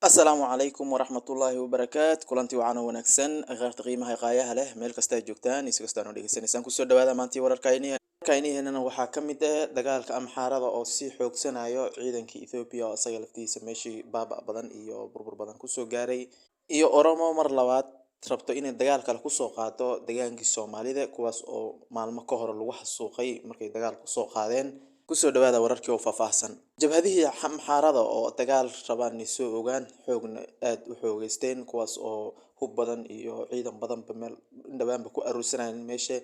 السلام عليكم ورحمة الله وبركاته كلنتي وعنا ونكسن غير تقييمها قاية له ميل كستا جوجتان يسكستان وديغسان إسان كسو دوادا مانتي ورarkayni هنا waxaa ka mid ah dagaalka amxaarada oo si xoogsanayo ciidanka Ethiopia oo asaga laftiisa meeshii baaba badan iyo burbur badan ku soo gaaray iyo Oromo mar labaad rabto inay dagaal kale ku soo qaato dagaankii Soomaalida kuwaas oo maalmo ka hor lagu xasuuqay markay dagaal ku soo qaadeen kusoo dhawaada wararkii oo faahfaahsan jabhadihii xamxaarada oo dagaal rabaan inay soo ogaan xoogna aad u xoogeysteen kuwaas oo hub badan iyo ciidan badanba meel dhawaanba ku aruursanayeen meesha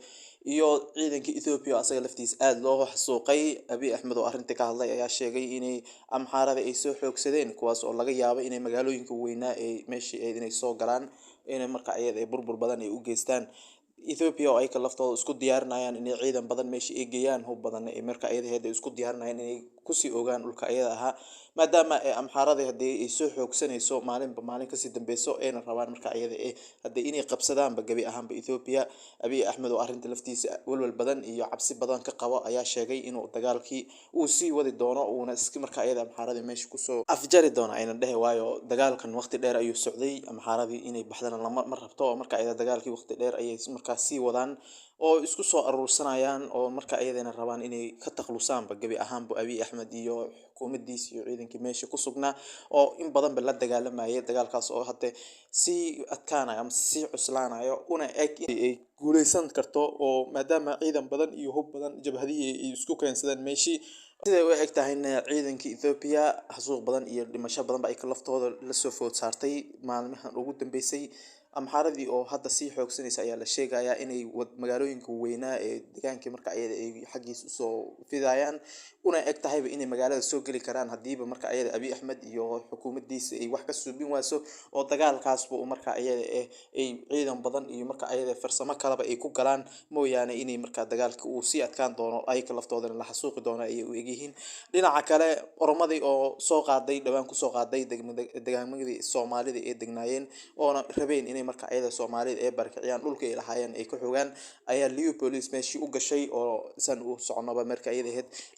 iyo ciidanka Ethiopia asaga laftiis aad loo xasuuqay Abiy Ahmed oo arrinta ka hadlay ayaa sheegay inay amxaarada ay soo xoogsadeen kuwaas oo laga yaabo inay magaalooyinka weynaa ay meeshii ay inay soo galaan inay marka ayada ay burbur badan ay u geystaan Ethiopia oo ay ka laftooda isku diyaarinayaan inay ciidan badan meeshii ay geeyaan hub badan ay marka ayada isku diyaarinayaan inay ku sii ogaan dhulka ayada aha maadaama ay amxaarada hadii ay soo xoogsanayso maalin ka sii dambayso ayna rabaan marka ayada hadii inay qabsadaanba gabi ahaanba Ethiopia Abiy Ahmed oo arrinta laftiisa walwal badan iyo cabsi badan ka qabo ayaa sheegay inuu dagaalkii uu sii wadi doono uuna iska marka ayada amxaarada meesha ku soo afjari doono ayna dhahay waayo dagaalkan waqti dheer ayuu socday amxaaradii inay baxdana lama rabto marka ayada dagaalkii waqti dheer ayay marka sii wadaan oo isku soo aruursanayaan oo marka ayadana rabaan inay ka taqlusaanba gabi ahaanba Abiy Ahmed iyo xukuumaddiisa iyo ciidankii meesha ku sugnaa oo in badan ba la dagaalamayay dagaalkaas oo hadda si adkaanayo ama si cuslaanayo una eg ay guuleysan karto oo maadaama ciidan badan iyo hub badan jabhadihii ay isku keensadeen meeshii siday u eg tahayna ciidanka Ethiopia xasuuq badan iyo dhimasho badan ba ay ka laftooda la soo food saartay maalmahan ugu dambeysay amxaaradii oo hadda si xoogsanaysa ayaa la sheegayaa inay magaalooyinka weynaa ee deegaankii marka ayada ay xaqiis u soo fidayaan una eg tahayba inay magaalada soo gali karaan hadiiba marka ayada Abiy Ahmed iyo xukuumaddiisa ay wax ka suubin waaso oo dagaalkaas buu marka ayada ay ciidan badan iyo marka ayada farsamo kalaba ay ku galaan mooyaane inay marka dagaalka uu si adkaan doono ay ka laftoodana la xasuuqi doono ay u egyihiin dhinaca kale Oromadii oo soo qaaday dhawaan ku soo qaaday deegaanadii Soomaalida ee degnaayeen oo rabeen inay marka ayada Soomaalida ee barkiciyaan dhulka ay lahaayeen ay ku xogaan ayaa Liu Police meeshii u gashay oo san u soconaba marka ayada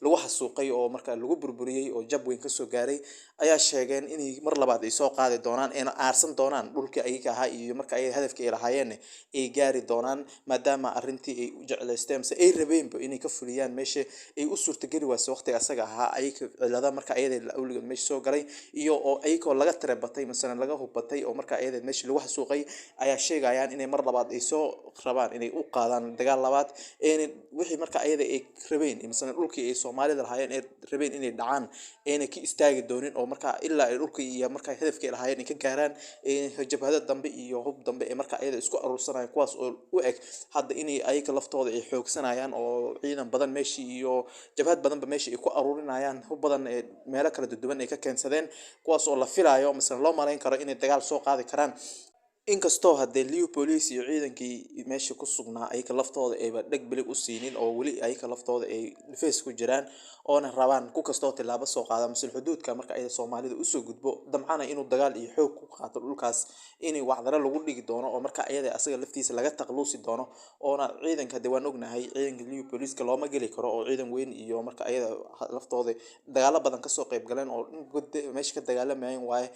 lagu xasuuqay oo marka lagu burburiyay oo jab weyn ka soo gaaray ayaa sheegeen inay mar labaad ay soo qaadi doonaan in aarsan doonaan dhulkii ay ka ahaa iyo marka ay hadafkii ay lahaayeen ay gaari doonaan maadaama arrintii ay u jecleysteen ay rabeenba inay ka fuliyaan meesha ay u suurtageli waayso waqtiga asaga ahaa ay cilada marka ayada la awliga meesha soo galay iyo oo ayagoo laga tarebatay misan laga hubbatay oo marka ayada meesha lagu xasuuqay ayaa sheegayaan inay mar labaad ay soo rabaan inay u qaadaan dagaal labaad wixii marka ayada ay rabeen misan dhulkii ay Soomaalida lahaayeen ee rabeen inay dhacaan ka istaagi doonin oo marka ilaa ay dhulkii iyo marka hadafkii ay lahaayeen ka gaaraan jabhada dambe iyo hub dambe ee marka ayada isku aruursanayaan kuwaas oo u eg hadda inay ayaga laftooda ay xoogsanayaan oo ciidan badan meeshii iyo jabhad badanba meeshii ay ku aruurinayaan hub badan ee meelo kala duwan ay ka keensadeen kuwaas oo la filayo misan loo maleyn karo inay dagaal soo qaadi karaan inkastoo hadee Liu Police iyo ciidankii meesha ku sugnaa ay ka laftooda ay dhag bilig u siinin oo wali ay ka laftooda ay face ku jiraan oo rabaan ku kastoo tilaabo soo qaada mas'uul xuduudka marka ay Soomaalida u soo gudbo damcana inuu dagaal iyo xoog ku qaato dhulkaas inay wacdara lagu dhigi doono oo marka ayada asaga laftiisa laga taqluusi doono oo ciidanka diwaan ognahay ciidanka Liu Police ka looma gali karo oo ciidan weyn iyo marka ayada laftooda dagaalo badan ka soo qayb galeen oo meesha ka dagaalamayeen waaye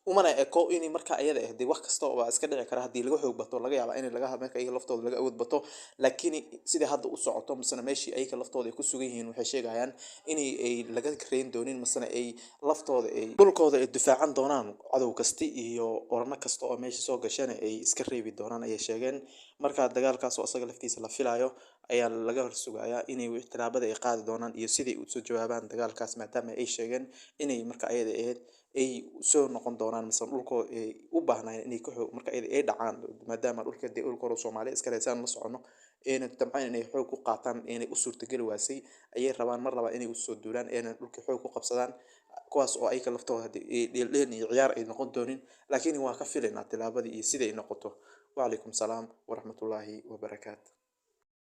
umana eko inay marka ayada wax kasta oo iska dhici kara hadii laga xoog bato laga yaabo in laga marka ay laftooda laga awood bato laakiin sida hadda u socoto misna meeshii ay ka laftooda ay ku sugan yihiin waxay sheegayaan inay laga kareen doonin misna ay laftooda ay dhulkooda ay difaacan doonaan cadow kasta iyo orna kasta oo meesha soo gashana ay iska reebi doonaan ay sheegeen marka dagaalkaas oo asaga laftiisa la filayo ayaa laga horsugayaa inay tilaabada ay qaadi doonaan iyo sidii u soo jawaabaan dagaalkaas maadaama ay sheegeen inay marka ayada ay soo noqon doonaan misan dhulkooda ay u baahnayeen inay ka xoog marka ay dhacaan maadaama dhulkooda Soomaaliya iska reeysan la socono damcaan inay xoog ku qaataan inay u suurtagali waasay ayay rabaan mar labaad inay u soo duulaan dhulka xoog ku qabsadaan kuwaas oo ay ka laftooda dheeldheen iyo ciyaar ay noqon doonin laakiin waa ka filaynaa tilaabadii iyo sidii ay noqoto wa alaykum salaam wa rahmatullahi wa barakaatuh